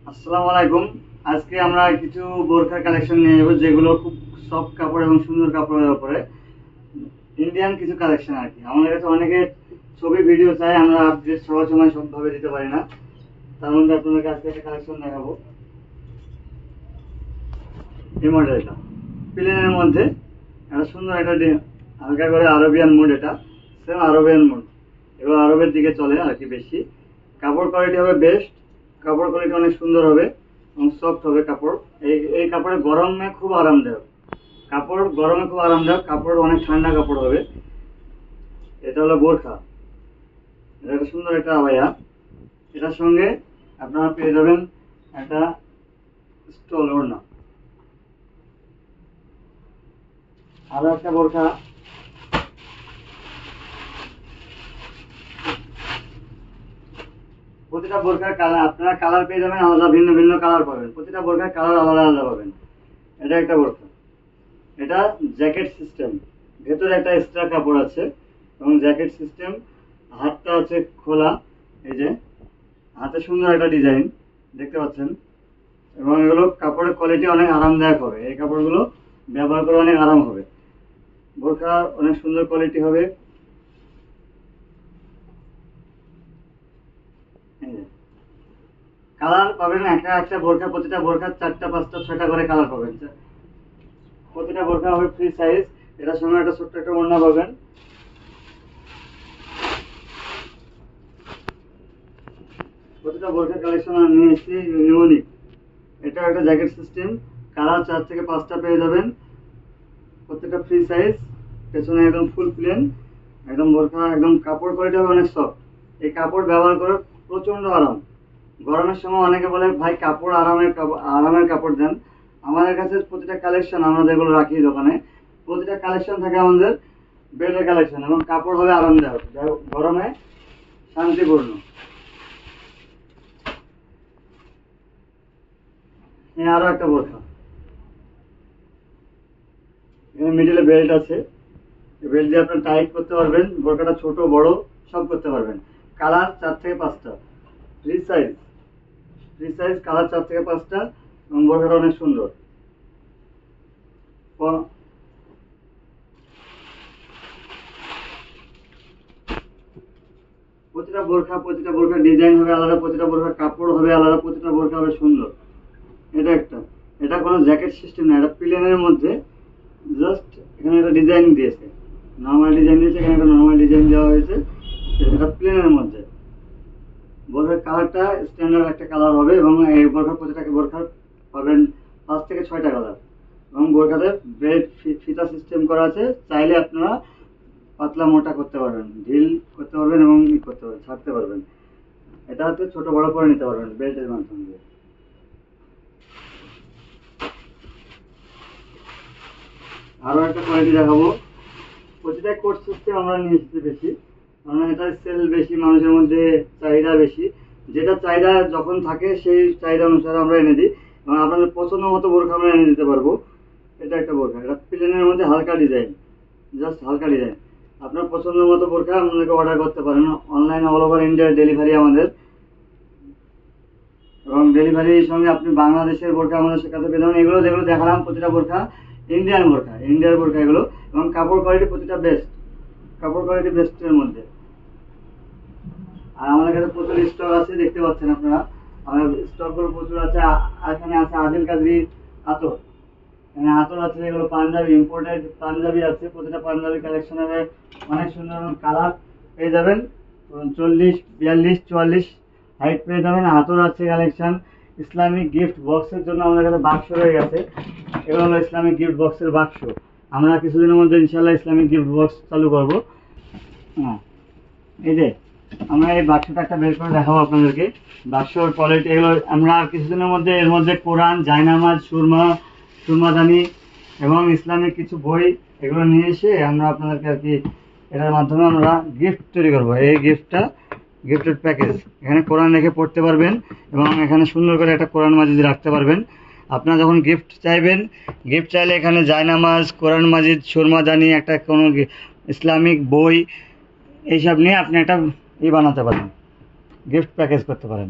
আসসালামু আলাইকুম। আজকে আমরা কিছু বোরখার কালেকশন নিয়ে যাবো, যেগুলো খুব সফট কাপড় এবং সুন্দর কাপড়ের উপরে ইন্ডিয়ান কিছু কালেকশন আর কি। আমাদের কাছে অনেকে ছবি ভিডিও চাই, আমরা আপডেট সবার সময় সবভাবে দিতে পারি না। তার মধ্যে আপনাদেরকে আজকে একটা কালেকশন দেখাবো। এই মডেলটা প্লেনের মধ্যে একটা সুন্দর একটা হালকা করে আরবিয়ান মুড, এটা সেম আরবিয়ান মুড। এগুলো আরবের দিকে চলে আর কি বেশি। কাপড় কোয়ালিটি হবে বেস্ট, কাপড় কোয়ালিটি অনেক সুন্দর হবে এবং সফট হবে কাপড়। এই কাপড়ে গরমে খুব আরামদায়ক, কাপড় গরমে খুব আরামদায়ক, কাপড় অনেক ঠান্ডা কাপড় হবে। এটা হলো বোরখা, এটা একটা সুন্দর একটা আবায়া। এটার সঙ্গে আপনারা পেয়ে যাবেন একটা স্টল ওড়না। আরো একটা বোরখা, প্রতিটা বোরখার কালার আপনারা কালার পেয়ে যাবেন আলাদা, ভিন্ন ভিন্ন কালার পাবেন, প্রতিটা বোরখার কালার আলাদা আলাদা পাবেন। এটা একটা বোরখা, এটা জ্যাকেট সিস্টেম, ভেতরে একটা এক্সট্রা কাপড় আছে এবং জ্যাকেট সিস্টেম। হাতটা আছে খোলা, এই যে হাতে সুন্দর একটা ডিজাইন দেখতে পাচ্ছেন। এবং এগুলো কাপড়ের কোয়ালিটি অনেক আরামদায়ক হবে, এই কাপড়গুলো ব্যবহার করে অনেক আরাম হবে। বোরখা অনেক সুন্দর কোয়ালিটি হবে। কালার পাবেন একটা একটা বোরখা, প্রতিটা বোরখা 4টা 5টা 6টা করে কালার পাবেন। প্রতিটা বোরখা হবে ফ্রি সাইজ। এটার সঙ্গে একটা ছোট্ট একটা ওড়না পাবেন। প্রতিটা বোরখা কালেকশন আমি নিয়ে এসেছি ইউনিক। এটা একটা জ্যাকেট সিস্টেম, কালার 4 থেকে 5টা পেয়ে যাবেন, প্রত্যেকটা ফ্রি সাইজ। পেছনে একদম ফুল প্লেন, একদম বোরখা, একদম কাপড় কোয়ালিটি হবে অনেক সফট। এই কাপড় ব্যবহার করে প্রচন্ড আরাম। গরমের সময় অনেকে বলে ভাই কাপড় আরামের কাপড় দেন। আমাদের কাছে প্রতিটা কালেকশন আমরা যেগুলো রাখি দোকানে, প্রতিটা কালেকশন থাকে আমাদের বেটার কালেকশন এবং কাপড় হবে আরামদায়ক, গরমে শান্তিপূর্ণ। আরো একটা বোরখা, এখানে মিডিলে বেল্ট আছে, বেল্ট দিয়ে আপনার টাইট করতে পারবেন, বোরখাটা ছোট বড় সব করতে পারবেন। কালার 4 থেকে 5টা, free size, free size, colour 4 থেকে 5টা এবং বোরখাটা অনেক সুন্দর। প্রতিটা বোরখা ডিজাইন হবে আলাদা, প্রতিটা বোরখা কাপড় হবে আলাদা, প্রতিটা বোরখা হবে সুন্দর। এটা একটা, এটা কোনো জ্যাকেট সিস্টেম না, এটা প্লেনের মধ্যে জাস্ট এখানে একটা ডিজাইন দিয়েছে, নর্মাল ডিজাইন দিয়েছে, এখানে একটা নর্মাল ডিজাইন দেওয়া হয়েছে। এটা প্লেনের মধ্যে বোরখার কালারটা স্ট্যান্ডার্ড একটা কালার হবে এবং এই বোরখার প্রতিটা বোরখার পাবেন 5 থেকে 6টা কালার এবং বোরখাতে বেল্ট ফিতা সিস্টেম করা আছে। চাইলে আপনারা পাতলা মোটা করতে পারবেন, ঢিল করতে পারবেন এবং করতে পারবেন, ছাড়তে পারবেন। এটা হচ্ছে ছোট বড় করে নিতে পারবেন বেল্টের মাধ্যমে দিয়ে। আরো একটা কোয়ালিটি দেখাবো। প্রতিটা কোর্স সিস্টেম আমরা নিয়ে এসেছি বেশি, কারণ এটা সেল বেশি, মানুষের মধ্যে চাহিদা বেশি। যেটা চাহিদা যখন থাকে সেই চাহিদা অনুসারে আমরা এনে দিই এবং আপনাদের পছন্দ মতো বোরখা আমরা এনে দিতে পারবো। এটা একটা বোরখা, এটা প্লেনের মধ্যে হালকা ডিজাইন, জাস্ট হালকা ডিজাইন। আপনার পছন্দ মতো বোরখা আমাদেরকে অর্ডার করতে পারেন, অনলাইনে অল ওভার ইন্ডিয়া ডেলিভারি আমাদের। এবং ডেলিভারির সঙ্গে আপনি বাংলাদেশের বোরখা আমাদের কাছে পেয়ে যাবেন। এগুলো যেগুলো দেখালাম প্রতিটা বোরখা ইন্ডিয়ান বোরখা, ইন্ডিয়ার বোরখা এগুলো, এবং কাপড় কোয়ালিটি প্রতিটা বেস্ট, কাপড় কোয়ালিটি বেস্টের মধ্যে। আর আমাদের কাছে প্রচুর স্টক আছে, দেখতে পাচ্ছেন আপনারা, আমাদের স্টকগুলো প্রচুর আছে। এখানে আছে আদিল কাজী আতর, এখানে আতর আছে, এগুলো পাঞ্জাবি, ইম্পোর্টেড পাঞ্জাবি আছে। প্রতিটা পাঞ্জাবি কালেকশনের অনেক সুন্দর কালার পেয়ে যাবেন, 40, 42, 44 হাইট পেয়ে যাবেন। আতর আছে কালেকশন। ইসলামিক গিফট বক্সের জন্য আমাদের কাছে বাক্স রয়ে গেছে, এগুলো হলো ইসলামিক গিফট বক্সের বাক্স। আমরা কিছুদিনের মধ্যে ইনশাল্লাহ ইসলামিক গিফট বক্স চালু করবো। হ্যাঁ, এই যে আমরা এই বাক্সটা একটা বের করে দেখাবো আপনাদেরকে। বাক্সর কোয়ালিটি এগুলো আমরা কিছুদিনের মধ্যে এর মধ্যে কোরআন, জায়নামাজ, সুরমাদানি এবং ইসলামিক কিছু বই এগুলো নিয়ে এসে আমরা আপনাদেরকে আর কি এটার মাধ্যমে আমরা গিফট তৈরি করবো। এই গিফটটা গিফটেড প্যাকেজ, এখানে কোরআন রেখে পড়তে পারবেন এবং এখানে সুন্দর করে একটা কোরআন মাজিদ রাখতে পারবেন। আপনারা যখন গিফট চাইবেন, গিফট চাইলে এখানে জায়নামাজ, কোরআন মাজিদ, সুরমাদানি, একটা কোনো ইসলামিক বই এইসব নিয়ে আপনি একটা বানাতে পারেন, গিফট প্যাকেজ করতে পারেন।